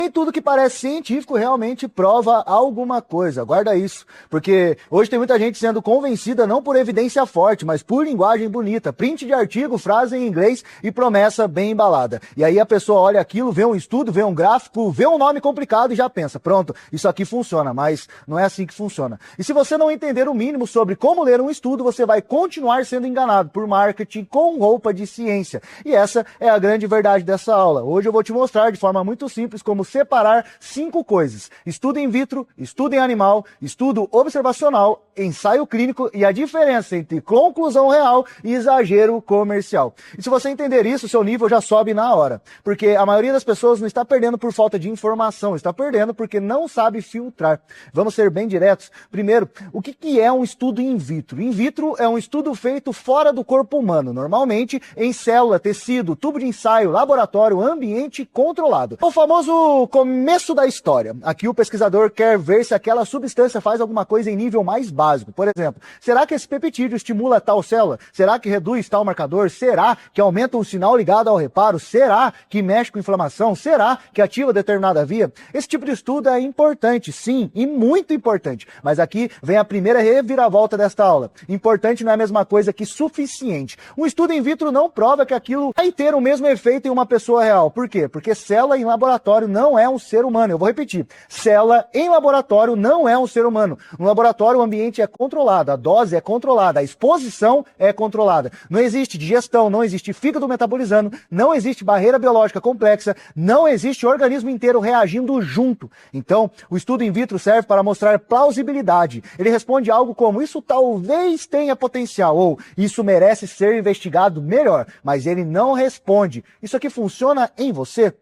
Nem tudo que parece científico realmente prova alguma coisa, guarda isso, porque hoje tem muita gente sendo convencida não por evidência forte, mas por linguagem bonita, print de artigo, frase em inglês e promessa bem embalada. E aí a pessoa olha aquilo, vê um estudo, vê um gráfico, vê um nome complicado e já pensa, pronto, isso aqui funciona, mas não é assim que funciona. E se você não entender o mínimo sobre como ler um estudo, você vai continuar sendo enganado por marketing com roupa de ciência. E essa é a grande verdade dessa aula. Hoje eu vou te mostrar de forma muito simples como separar 5 coisas: estudo in vitro, estudo em animal, estudo observacional, ensaio clínico e a diferença entre conclusão real e exagero comercial. E se você entender isso, seu nível já sobe na hora, porque a maioria das pessoas não está perdendo por falta de informação, está perdendo porque não sabe filtrar. Vamos ser bem diretos. Primeiro, o que é um estudo in vitro? In vitro é um estudo feito fora do corpo humano, normalmente em célula, tecido, tubo de ensaio, laboratório, ambiente controlado. O famoso começo da história. Aqui o pesquisador quer ver se aquela substância faz alguma coisa em nível mais básico. Por exemplo, será que esse peptídeo estimula tal célula? Será que reduz tal marcador? Será que aumenta um sinal ligado ao reparo? Será que mexe com inflamação? Será que ativa determinada via? Esse tipo de estudo é importante, sim, e muito importante. Mas aqui vem a primeira reviravolta desta aula. Importante não é a mesma coisa que suficiente. Um estudo in vitro não prova que aquilo vai ter o mesmo efeito em uma pessoa real. Por quê? Porque célula em laboratório não é um ser humano. Eu vou repetir. Célula em laboratório não é um ser humano. No laboratório o ambiente é controlado, a dose é controlada, a exposição é controlada. Não existe digestão, não existe fígado metabolizando, não existe barreira biológica complexa, não existe organismo inteiro reagindo junto. Então, o estudo in vitro serve para mostrar plausibilidade. Ele responde algo como: isso talvez tenha potencial, ou isso merece ser investigado melhor, mas ele não responde: isso aqui funciona em você?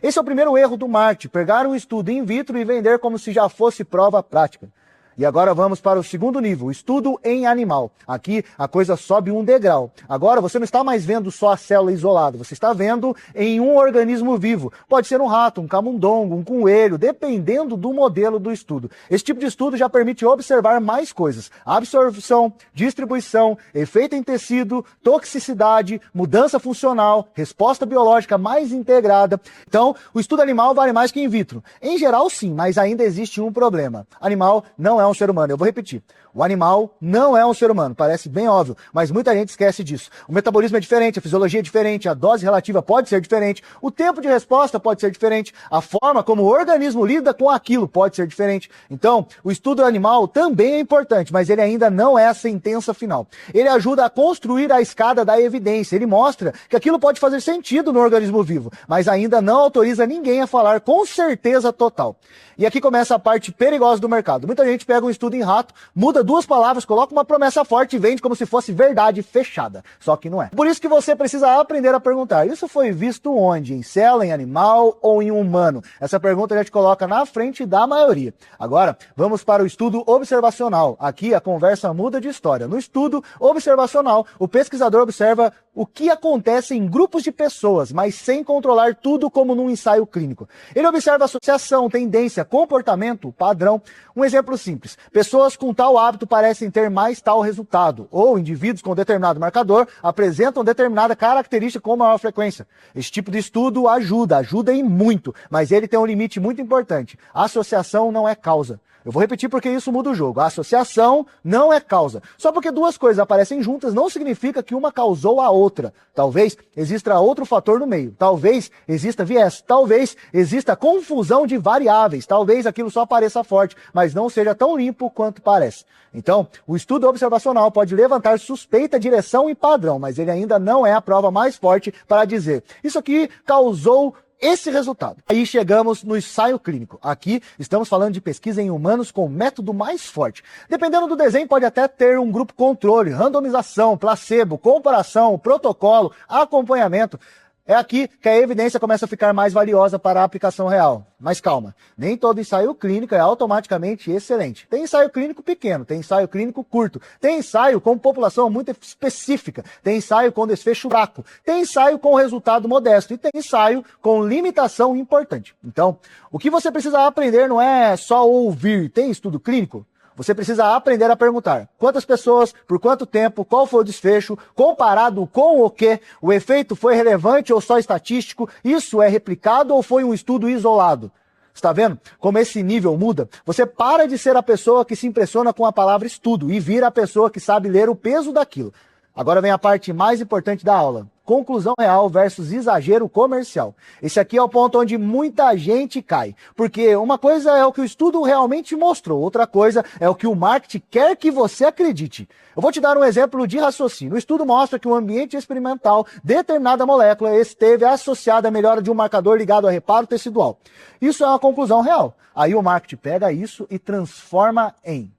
Esse é o primeiro erro do marketing, pegar um estudo in vitro e vender como se já fosse prova prática. E agora vamos para o segundo nível, estudo em animal. Aqui a coisa sobe um degrau. Agora você não está mais vendo só a célula isolada, você está vendo em um organismo vivo. Pode ser um rato, um camundongo, um coelho, dependendo do modelo do estudo. Esse tipo de estudo já permite observar mais coisas: absorção, distribuição, efeito em tecido, toxicidade, mudança funcional, resposta biológica mais integrada. Então, o estudo animal vale mais que in vitro. Em geral, sim, mas ainda existe um problema. Animal não é um ser humano. Eu vou repetir. O animal não é um ser humano. Parece bem óbvio, mas muita gente esquece disso. O metabolismo é diferente, a fisiologia é diferente, a dose relativa pode ser diferente, o tempo de resposta pode ser diferente, a forma como o organismo lida com aquilo pode ser diferente. Então, o estudo animal também é importante, mas ele ainda não é a sentença final. Ele ajuda a construir a escada da evidência. Ele mostra que aquilo pode fazer sentido no organismo vivo, mas ainda não autoriza ninguém a falar com certeza total. E aqui começa a parte perigosa do mercado. Muita gente pega um estudo em rato, muda 2 palavras, coloca uma promessa forte e vende como se fosse verdade fechada. Só que não é. Por isso que você precisa aprender a perguntar: isso foi visto onde? Em célula, em animal ou em humano? Essa pergunta já te coloca na frente da maioria. Agora, vamos para o estudo observacional. Aqui a conversa muda de história. No estudo observacional, o pesquisador observa o que acontece em grupos de pessoas, mas sem controlar tudo como num ensaio clínico. Ele observa associação, tendência, comportamento, padrão. Um exemplo simples: pessoas com tal hábito parecem ter mais tal resultado, ou indivíduos com determinado marcador apresentam determinada característica com maior frequência. Esse tipo de estudo ajuda e muito, mas ele tem um limite muito importante: a associação não é causa. Eu vou repetir porque isso muda o jogo. A associação não é causa. Só porque 2 coisas aparecem juntas não significa que uma causou a outra. Talvez exista outro fator no meio. Talvez exista viés. Talvez exista confusão de variáveis. Talvez aquilo só pareça forte, mas não seja tão limpo quanto parece. Então, o estudo observacional pode levantar suspeita, direção e padrão, mas ele ainda não é a prova mais forte para dizer: isso aqui causou esse resultado. Aí chegamos no ensaio clínico. Aqui estamos falando de pesquisa em humanos com método mais forte. Dependendo do desenho, pode até ter um grupo controle, randomização, placebo, comparação, protocolo, acompanhamento. É aqui que a evidência começa a ficar mais valiosa para a aplicação real. Mas calma, nem todo ensaio clínico é automaticamente excelente. Tem ensaio clínico pequeno, tem ensaio clínico curto, tem ensaio com população muito específica, tem ensaio com desfecho fraco, tem ensaio com resultado modesto e tem ensaio com limitação importante. Então, o que você precisa aprender não é só ouvir. Tem estudo clínico? Você precisa aprender a perguntar: quantas pessoas, por quanto tempo, qual foi o desfecho, comparado com o quê, o efeito foi relevante ou só estatístico, isso é replicado ou foi um estudo isolado? Está vendo como esse nível muda? Você para de ser a pessoa que se impressiona com a palavra estudo e vira a pessoa que sabe ler o peso daquilo. Agora vem a parte mais importante da aula. Conclusão real versus exagero comercial. Esse aqui é o ponto onde muita gente cai. Porque uma coisa é o que o estudo realmente mostrou, outra coisa é o que o marketing quer que você acredite. Eu vou te dar um exemplo de raciocínio. O estudo mostra que o ambiente experimental, determinada molécula, esteve associada à melhora de um marcador ligado a reparo tecidual. Isso é uma conclusão real. Aí o marketing pega isso e transforma em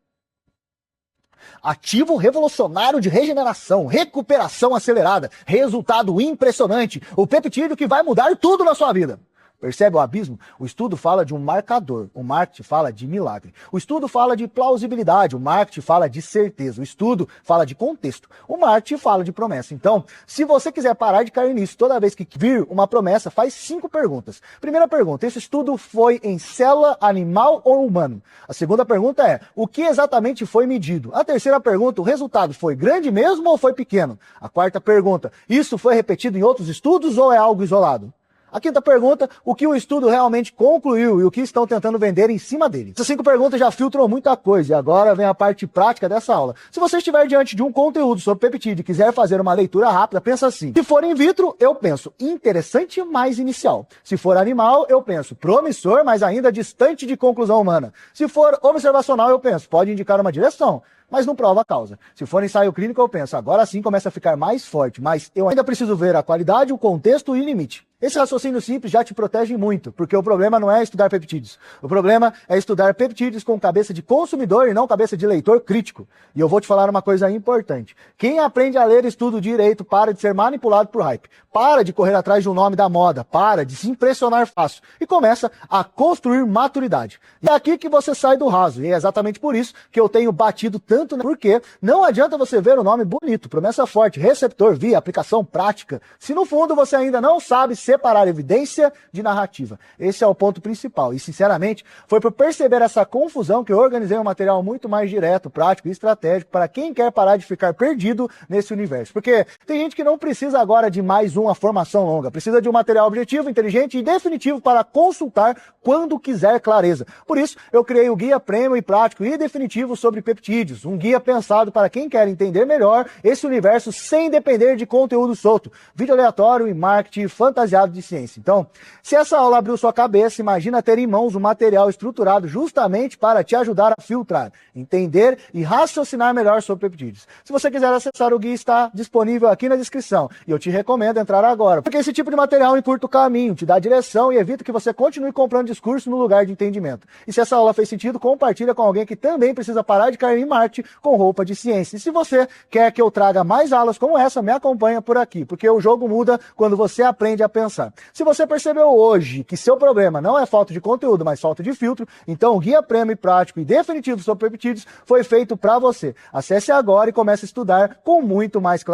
ativo revolucionário de regeneração, recuperação acelerada, resultado impressionante, o peptídeo que vai mudar tudo na sua vida. Percebe o abismo? O estudo fala de um marcador, o marketing fala de milagre. O estudo fala de plausibilidade, o marketing fala de certeza. O estudo fala de contexto, o marketing fala de promessa. Então, se você quiser parar de cair nisso, toda vez que vir uma promessa, faz 5 perguntas. Primeira pergunta, esse estudo foi em célula, animal ou humano? A segunda pergunta é, o que exatamente foi medido? A terceira pergunta, o resultado foi grande mesmo ou foi pequeno? A quarta pergunta, isso foi repetido em outros estudos ou é algo isolado? A quinta pergunta, o que o estudo realmente concluiu e o que estão tentando vender em cima dele. Essas 5 perguntas já filtram muita coisa e agora vem a parte prática dessa aula. Se você estiver diante de um conteúdo sobre peptídeo e quiser fazer uma leitura rápida, pensa assim. Se for in vitro, eu penso interessante, mas inicial. Se for animal, eu penso promissor, mas ainda distante de conclusão humana. Se for observacional, eu penso pode indicar uma direção, mas não prova a causa. Se for ensaio clínico, eu penso, agora sim começa a ficar mais forte, mas eu ainda preciso ver a qualidade, o contexto e o limite. Esse raciocínio simples já te protege muito, porque o problema não é estudar peptídeos. O problema é estudar peptídeos com cabeça de consumidor e não cabeça de leitor crítico. E eu vou te falar uma coisa importante. Quem aprende a ler e estuda o direito para de ser manipulado por hype. Para de correr atrás de um nome da moda. Para de se impressionar fácil. E começa a construir maturidade. E é aqui que você sai do raso. E é exatamente por isso que eu tenho batido tanto, porque não adianta você ver o nome bonito, promessa forte, receptor, via, aplicação prática, se no fundo você ainda não sabe separar evidência de narrativa. Esse é o ponto principal. E, sinceramente, foi por perceber essa confusão que eu organizei um material muito mais direto, prático e estratégico para quem quer parar de ficar perdido nesse universo. Porque tem gente que não precisa agora de mais uma formação longa. Precisa de um material objetivo, inteligente e definitivo para consultar quando quiser clareza. Por isso, eu criei o Guia Premium e Prático e Definitivo sobre Peptídeos. Um guia pensado para quem quer entender melhor esse universo sem depender de conteúdo solto. Vídeo aleatório e marketing fantasiado de ciência. Então, se essa aula abriu sua cabeça, imagina ter em mãos um material estruturado justamente para te ajudar a filtrar, entender e raciocinar melhor sobre peptídeos. Se você quiser acessar o guia, está disponível aqui na descrição. E eu te recomendo entrar agora, porque esse tipo de material encurta o caminho, te dá direção e evita que você continue comprando discurso no lugar de entendimento. E se essa aula fez sentido, compartilha com alguém que também precisa parar de cair em marketing com roupa de ciência. E se você quer que eu traga mais aulas como essa, me acompanha por aqui, porque o jogo muda quando você aprende a pensar. Se você percebeu hoje que seu problema não é falta de conteúdo, mas falta de filtro, então o Guia Premium Prático e Definitivo sobre Peptídeos foi feito para você. Acesse agora e comece a estudar com muito mais clareza.